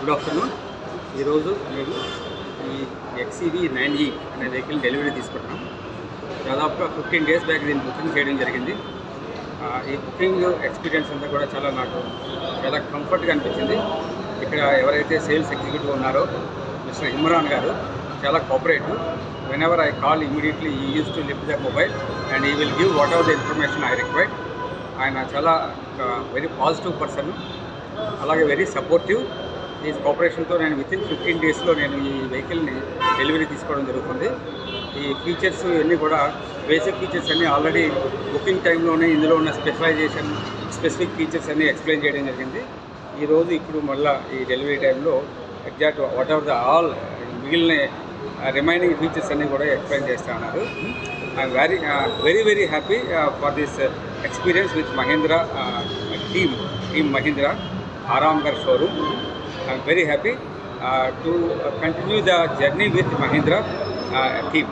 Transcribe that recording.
Good afternoon. ఈరోజు మేము ఈ XEV 9e అనే వెహికల్ డెలివరీ తీసుకుంటున్నాం. దాదాపుగా 15 డేస్ బ్యాక్ దీన్ని బుకింగ్ చేయడం జరిగింది. ఈ బుకింగ్ ఎక్స్పీరియన్స్ అంతా కూడా నాకు చాలా కంఫర్ట్గా అనిపించింది. ఇక్కడ ఎవరైతే సేల్స్ ఎగ్జిక్యూటివ్ ఉన్నారో మిస్టర్ ఇమ్రాన్ గారు చాలా cooperative. whenever I call immediately he used to lift the mobile and he will give whatever the information I required. ఆయన చాలా వెరీ పాజిటివ్ పర్సన్, అలాగే వెరీ సపోర్టివ్. ఈ కోఆపరేషన్తో నేను వితిన్ 15 డేస్లో నేను ఈ వెహికల్ని డెలివరీ తీసుకోవడం జరుగుతుంది. ఈ ఫీచర్స్ ఇవన్నీ కూడా బేసిక్ ఫీచర్స్ అన్నీ ఆల్రెడీ బుకింగ్ టైంలోనే ఇందులో ఉన్న స్పెసిఫిక్ ఫీచర్స్ అన్నీ ఎక్స్ప్లెయిన్ చేయడం జరిగింది. ఈరోజు ఇప్పుడు మళ్ళీ ఈ డెలివరీ టైంలో exact what ever the all మిగిలిన రిమైనింగ్ ఫీచర్స్ అన్నీ కూడా ఎక్స్ప్లెయిన్ చేస్తూ ఉన్నారు. I'm very happy for this experience with Mahindra team Mahindra Aramgarh showroom. I am very happy to continue the journey with Mahindra team.